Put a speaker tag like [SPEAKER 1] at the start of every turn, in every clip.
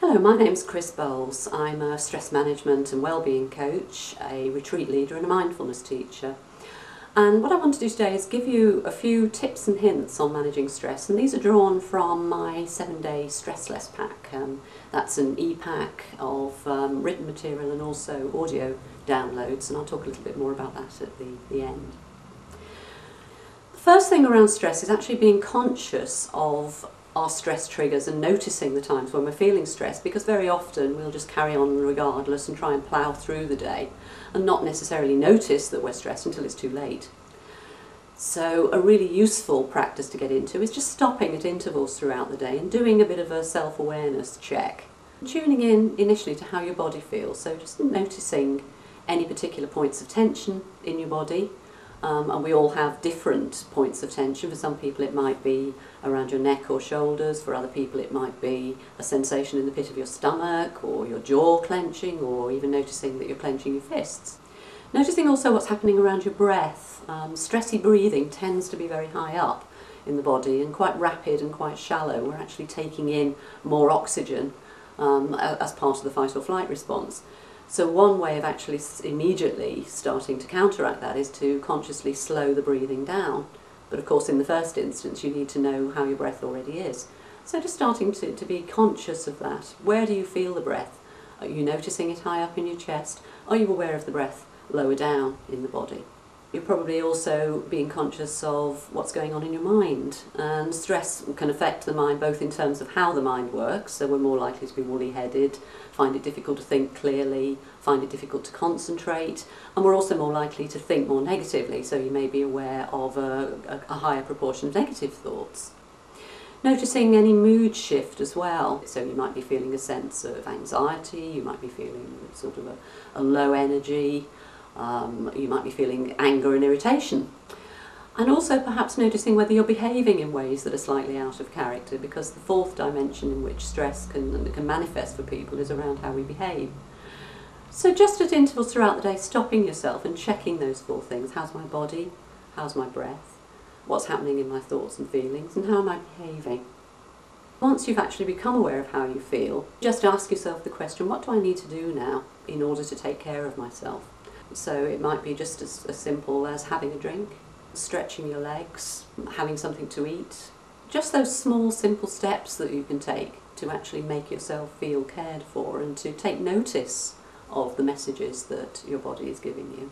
[SPEAKER 1] Hello, my name's Chris Bowles. I'm a stress management and wellbeing coach, a retreat leader and a mindfulness teacher. And what I want to do today is give you a few tips and hints on managing stress, and these are drawn from my 7-day Stress Less pack. That's an e-pack of written material and also audio downloads, and I'll talk a little bit more about that at the end. The first thing around stress is actually being conscious of our stress triggers and noticing the times when we're feeling stressed, because very often we'll just carry on regardless and try and plough through the day and not necessarily notice that we're stressed until it's too late. So a really useful practice to get into is just stopping at intervals throughout the day and doing a bit of a self-awareness check. Tuning in initially to how your body feels, so just noticing any particular points of tension in your body. And we all have different points of tension. For some people it might be around your neck or shoulders, for other people it might be a sensation in the pit of your stomach or your jaw clenching, or even noticing that you're clenching your fists. Noticing also what's happening around your breath. Stressy breathing tends to be very high up in the body and quite rapid and quite shallow. We're actually taking in more oxygen as part of the fight or flight response. So one way of actually immediately starting to counteract that is to consciously slow the breathing down. But of course in the first instance you need to know how your breath already is. So just starting to be conscious of that. Where do you feel the breath? Are you noticing it high up in your chest? Are you aware of the breath lower down in the body? You're probably also being conscious of what's going on in your mind, and stress can affect the mind both in terms of how the mind works, so we're more likely to be woolly-headed, find it difficult to think clearly, find it difficult to concentrate, and we're also more likely to think more negatively, so you may be aware of a higher proportion of negative thoughts. Noticing any mood shift as well, so you might be feeling a sense of anxiety, you might be feeling sort of a low energy, you might be feeling anger and irritation. And also perhaps noticing whether you're behaving in ways that are slightly out of character, because the fourth dimension in which stress can manifest for people is around how we behave. So just at intervals throughout the day, stopping yourself and checking those four things. How's my body? How's my breath? What's happening in my thoughts and feelings? And how am I behaving? Once you've actually become aware of how you feel, just ask yourself the question, what do I need to do now in order to take care of myself? So it might be just as simple as having a drink, stretching your legs, having something to eat. Just those small, simple steps that you can take to actually make yourself feel cared for and to take notice of the messages that your body is giving you.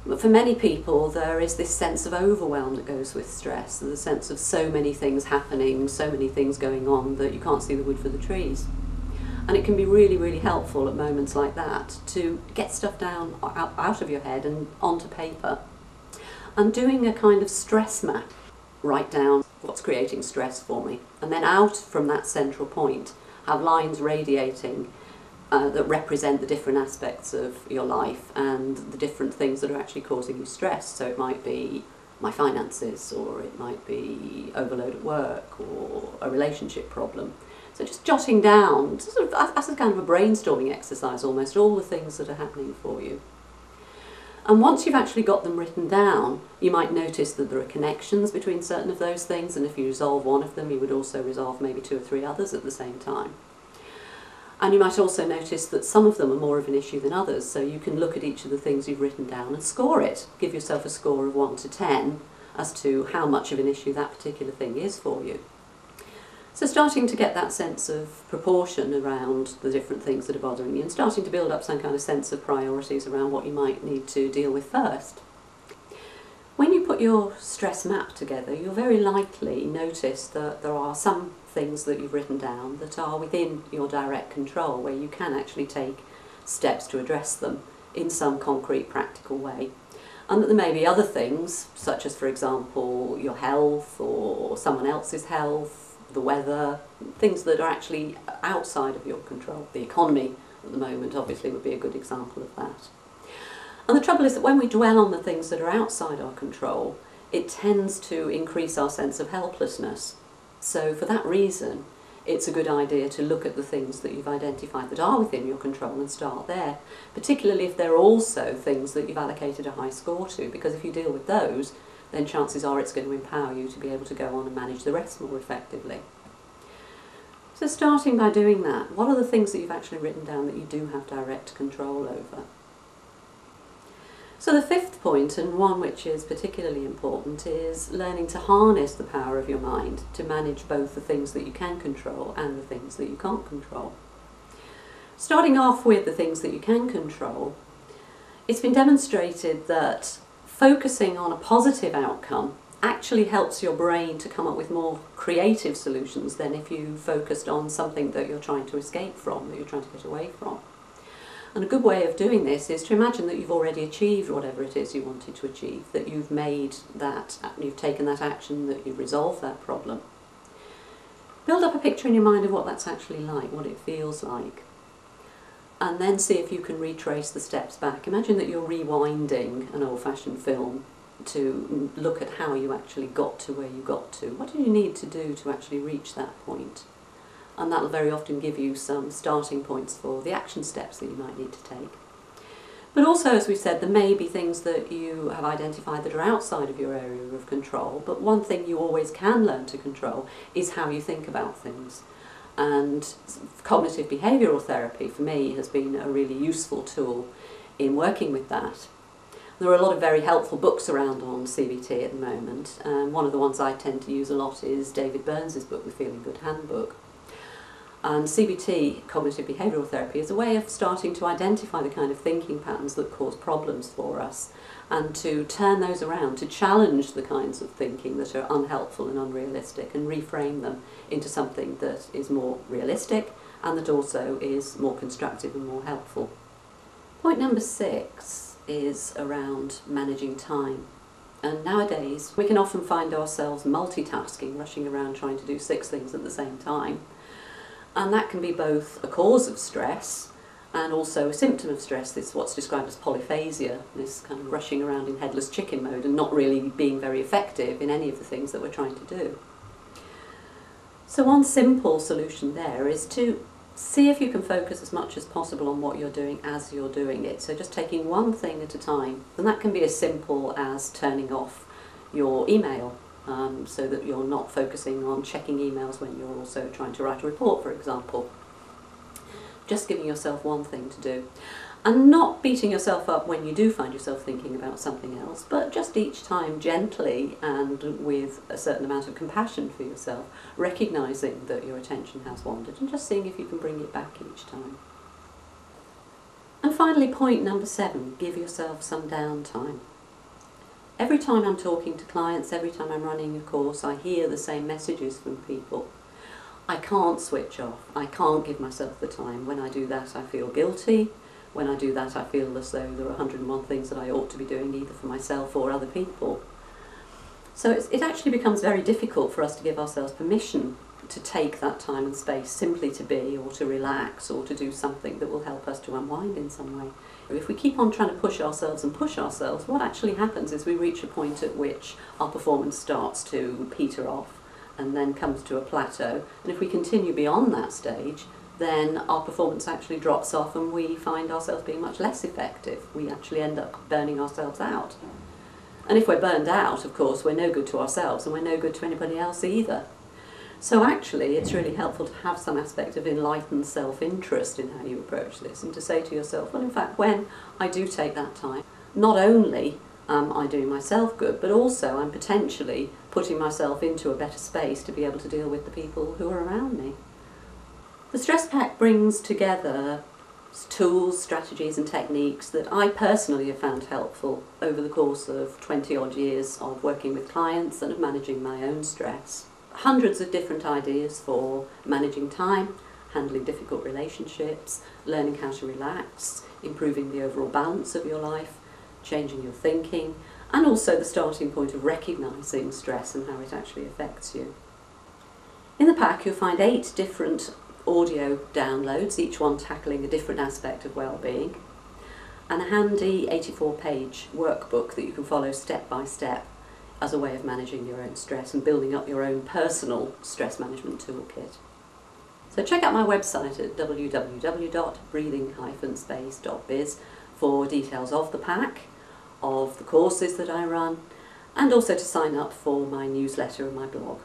[SPEAKER 1] But for many people there is this sense of overwhelm that goes with stress, the sense of so many things happening, so many things going on that you can't see the wood for the trees. And it can be really, really helpful at moments like that to get stuff down out of your head and onto paper. And doing a kind of stress map, write down what's creating stress for me, and then out from that central point have lines radiating that represent the different aspects of your life and the different things that are actually causing you stress. So it might be my finances, or it might be overload at work, or a relationship problem. So just jotting down, sort of as a kind of a brainstorming exercise almost, all the things that are happening for you. And once you've actually got them written down, you might notice that there are connections between certain of those things, and if you resolve one of them, you would also resolve maybe 2 or 3 others at the same time. And you might also notice that some of them are more of an issue than others, so you can look at each of the things you've written down and score it. Give yourself a score of 1 to 10 as to how much of an issue that particular thing is for you. So starting to get that sense of proportion around the different things that are bothering you, and starting to build up some kind of sense of priorities around what you might need to deal with first. When you put your stress map together, you'll very likely notice that there are some things that you've written down that are within your direct control, where you can actually take steps to address them in some concrete, practical way. And that there may be other things, such as, for example, your health or someone else's health, the weather, things that are actually outside of your control. The economy at the moment obviously would be a good example of that. And the trouble is that when we dwell on the things that are outside our control, it tends to increase our sense of helplessness. So for that reason, it's a good idea to look at the things that you've identified that are within your control and start there, particularly if they're also things that you've allocated a high score to, because if you deal with those, then chances are it's going to empower you to be able to go on and manage the rest more effectively. So starting by doing that, what are the things that you've actually written down that you do have direct control over? So the fifth point, and one which is particularly important, is learning to harness the power of your mind to manage both the things that you can control and the things that you can't control. Starting off with the things that you can control, it's been demonstrated that focusing on a positive outcome actually helps your brain to come up with more creative solutions than if you focused on something that you're trying to escape from, that you're trying to get away from. And a good way of doing this is to imagine that you've already achieved whatever it is you wanted to achieve, that you've made that, you've taken that action, that you've resolved that problem. Build up a picture in your mind of what that's actually like, what it feels like. And then see if you can retrace the steps back. Imagine that you're rewinding an old-fashioned film to look at how you actually got to where you got to. What do you need to do to actually reach that point? And that'll very often give you some starting points for the action steps that you might need to take. But also, as we said, there may be things that you have identified that are outside of your area of control, but one thing you always can learn to control is how you think about things. And cognitive behavioural therapy, for me, has been a really useful tool in working with that. There are a lot of very helpful books around on CBT at the moment, and one of the ones I tend to use a lot is David Burns' book, The Feeling Good Handbook. And CBT, cognitive behavioural therapy, is a way of starting to identify the kind of thinking patterns that cause problems for us and to turn those around, to challenge the kinds of thinking that are unhelpful and unrealistic and reframe them into something that is more realistic and that also is more constructive and more helpful. Point number 6 is around managing time. And nowadays we can often find ourselves multitasking, rushing around trying to do 6 things at the same time. And that can be both a cause of stress and also a symptom of stress. This is what's described as polyphasia, this kind of rushing around in headless chicken mode and not really being very effective in any of the things that we're trying to do. So one simple solution there is to see if you can focus as much as possible on what you're doing as you're doing it. So just taking one thing at a time, and that can be as simple as turning off your email so that you're not focusing on checking emails when you're also trying to write a report, for example. Just giving yourself one thing to do. And not beating yourself up when you do find yourself thinking about something else, but just each time gently and with a certain amount of compassion for yourself, recognising that your attention has wandered and just seeing if you can bring it back each time. And finally, point number 7, give yourself some downtime. Every time I'm talking to clients, every time I'm running a course, I hear the same messages from people. I can't switch off. I can't give myself the time. When I do that, I feel guilty. When I do that, I feel as though there are 101 things that I ought to be doing either for myself or other people. So it actually becomes very difficult for us to give ourselves permission to take that time and space simply to be or to relax or to do something that will help us to unwind in some way. If we keep on trying to push ourselves, what actually happens is we reach a point at which our performance starts to peter off and then comes to a plateau. And if we continue beyond that stage, then our performance actually drops off and we find ourselves being much less effective. We actually end up burning ourselves out. And if we're burned out, of course, we're no good to ourselves and we're no good to anybody else either. So actually, it's really helpful to have some aspect of enlightened self-interest in how you approach this and to say to yourself, well, in fact, when I do take that time, not only am I doing myself good, but also I'm potentially putting myself into a better space to be able to deal with the people who are around me. The Stress Pack brings together tools, strategies and techniques that I personally have found helpful over the course of 20 odd years of working with clients and of managing my own stress. Hundreds of different ideas for managing time, handling difficult relationships, learning how to relax, improving the overall balance of your life, changing your thinking, and also the starting point of recognising stress and how it actually affects you. In the pack you'll find 8 different audio downloads, each one tackling a different aspect of well-being, and a handy 84-page workbook that you can follow step by step as a way of managing your own stress and building up your own personal stress management toolkit. So check out my website at www.breathing-space.biz for details of the pack, of the courses that I run, and also to sign up for my newsletter and my blog.